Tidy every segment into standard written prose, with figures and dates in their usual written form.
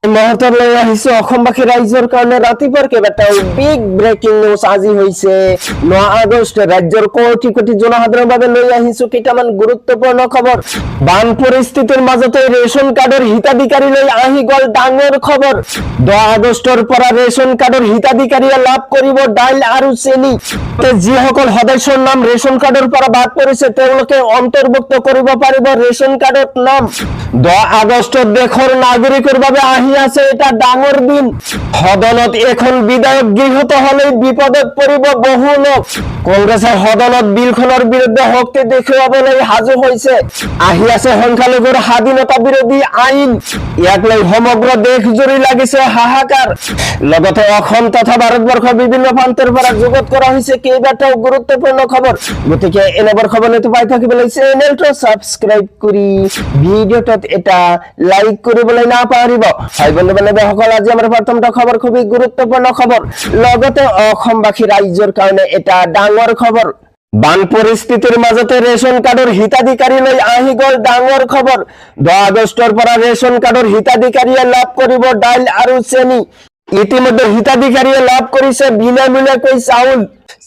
মহতর লৈ আহিছো অসমবাসী ৰাইজৰ কাৰণে ৰাতিপুৱাৰ কেইবাটাও বিগ ব্ৰেকিং নিউজ আজি হৈছে 9 আগষ্ট ৰাজ্যৰ কোটি কোটি জনসাধাৰণৰ বাবে লৈ আহিছো কেইটামান গুৰুত্বপূৰ্ণ খবৰ। বান পৰিস্থিতিৰ মাজতে ৰেচন কাৰ্ডৰ হিতাধিকাৰীলৈ আহি গল ডাঙৰ খবৰ। 10 আগষ্টৰ পৰা ৰেচন কাৰ্ডৰ হিতাধিকাৰীয়ে লাভ কৰিব দাইল আৰু চেনি। যিসকল সদস্যৰ নাম ৰেচন কাৰ্ডৰ পৰা বাদ পৰিছে তেওঁলোকে অন্তৰ্ভুক্ত কৰিব পাৰিব ৰেচন কাৰ্ডত নাম। 10 আগষ্টত দেশৰ নাগৰিকৰ বাবে আহি আছে এটা ডাঙৰ দিন। সদনত এখন বিধায়ক গৃহীত হলে বিপদত পৰিব বহু লোক। কংগ্ৰেছৰ সদনত বিলখনৰ বিৰুদ্ধে শক্তি দেখুৱাবলৈ সাজু হৈছে। আহি আছে সংখ্যালঘুৰ স্বাধীনতা বিৰোধী আইন। ইয়াক লৈ সমগ্ৰ দেশজুৰি লাগিছে হাহাকাৰ। লগতে অসম তথা ভাৰতবৰ্ষৰ বিভিন্ন প্ৰান্তৰ পৰা যোগত কৰা হৈছে কেইবাটাও গুৰুত্বপূৰ্ণ খবৰ। গতিকে এনেবোৰ খবৰ নিতে পাই থাকিবলৈ চেনেলটো সাবস্ক্ৰাইব কৰি ভিডিঅ'টোত এটা লাইক কৰিবলৈ নাপাহৰিব। ভাই বন্ধু বান্ধৱীসকল, আজি আমাৰ প্ৰথমটো খবৰ খুবেই গুৰুত্বপূৰ্ণ খবৰ। লগতে অসমবাসী ৰাইজৰ কাৰণে এটা ডাঙৰ খবৰ। বান পৰিস্থিতিৰ মাজতে ৰেচন কাৰ্ডৰ হিতাধিকাৰীলৈ আহি গল ডাঙৰ খবৰ। 10 আগষ্টৰ পৰা ৰেচন কাৰ্ডৰ হিতাধিকাৰীয়ে লাভ কৰিব দাইল আৰু চেনি। ইতিমধ্যে হিতাধিকাৰীয়ে লাভ কৰিছে বিনামূলীয়াকৈ চাউল।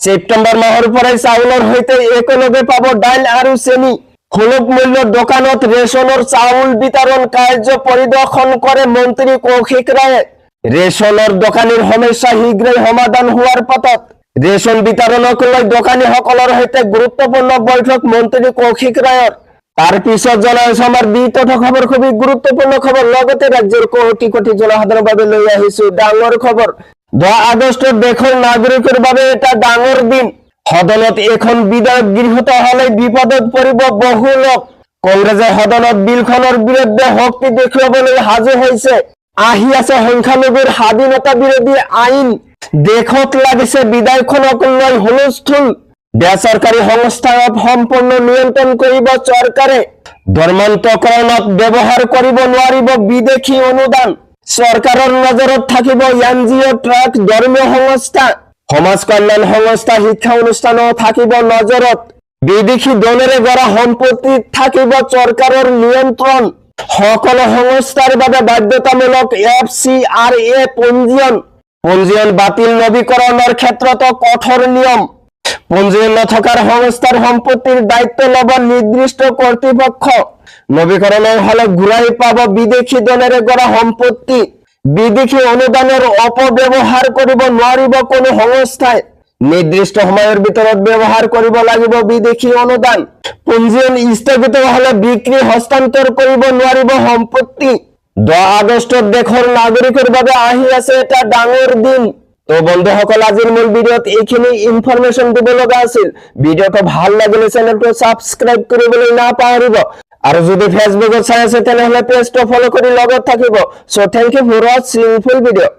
ছেপ্টেম্বৰ মাহৰ পৰাই চাউলৰ সৈতে একেলগে পাব দাইল আৰু চেনি। সুলভ মূল্যৰ দোকানত ৰেচনৰ চাউল বিতৰণ কাৰ্য পৰিদৰ্শন কৰে মন্ত্ৰী কৌশিক ৰায়ে। ৰেচনৰ দোকানীৰ সমস্যা শীঘ্ৰেই সমাধান হোৱাৰ পথত। ৰেচন বিতৰণক লৈ দোকানীসকলৰ সৈতে গুৰুত্বপূৰ্ণ বৈঠক মন্ত্ৰী কৌশিক ৰায়ৰ। তাৰ পিছত জনাইছো আমাৰ দ্বিতীয় খবৰ খুবেই গুৰুত্বপূৰ্ণ খবৰ। লগতে ৰাজ্যৰ কোটি কোটি জনসাধাৰণৰ বাবে লৈ আহিছো ডাঙৰ খবৰ। 10 আগষ্টত দেশৰ নাগৰিকৰ বাবে এটা ডাঙৰ দিন। সদনত এখন বিধায়ক গৃহীত হলে বিপদত পৰিব বহু লোক। কংগ্ৰেছে সদনত বিলখনৰ বিৰুদ্ধে শক্তি দেখুৱাবলৈ সাজু হৈছে। আহি আছে সংখ্যালঘুৰ স্বাধীনতা বিৰোধী আইন। দেশত লাগিছে বিধায়কখনক লৈ হুলস্থুল। বেচৰকাৰী সংস্থাক সম্পূৰ্ণ নিয়ন্ত্ৰণ কৰিব চৰকাৰে। ধৰ্মান্তকৰণত ব্যৱহাৰ কৰিব নোৱাৰিব বিদেশী অনুদান। চৰকাৰৰ নজৰত থাকিব NGO ট্ৰাক ধৰ্মীয় সংস্থা। সমাজ কল্যাণ সংস্থা শিক্ষা অনুষ্ঠানো থাকিব নজৰত। বিদেশী দলেৰে গড়া সম্পত্তি থাকিব চৰকাৰৰ নিয়ন্ত্ৰণ। সকলো সংস্থাৰ বাবে বাধ্যতামূলক FCRA পঞ্জীয়ন বাতিল নৱীকৰণৰ ক্ষেত্ৰতো কঠোৰ নিয়ম। পঞ্জীয়ন নথকাৰ সংস্থাৰ সম্পত্তিৰ দায়িত্ব লব নিৰ্দিষ্ট কৰ্তৃপক্ষ। নৱীকৰণৰ হলে ঘূৰাই পাব বিদেশী দলেৰে গড়া সম্পত্তি। বিদেশী অনুদানৰ অপব্যৱহাৰ কৰিব নোৱাৰিব কোনো সংস্থাই। নিৰ্দিষ্ট সময়ৰ ভিতৰত ব্যৱহাৰ কৰিব লাগিব বিদেশী অনুদান। পঞ্জীয়ন স্থগিত হলে বিক্ৰী হস্তান্তৰ কৰিব নোৱাৰিব সম্পত্তি। 10 আগষ্টত দেশৰ নাগৰিকৰ বাবে আহি আছে এটা ডাঙৰ দিন। তো বন্ধুসকল, আজিৰ মূল ভিডিঅ'ত এইখিনি ইনফৰমেশ্যন দিব লগা আছিল। ভিডিঅ'টো ভাল লাগিলে চেনেলটো সাবস্ক্ৰাইব কৰিবলৈ নাপাহৰিব। আৰু যদি ফেচবুকত চাই আছে তেনেহলে পেজটো ফলো কৰি লগত থাকিব। So thank you for watching full ভিডিঅ'।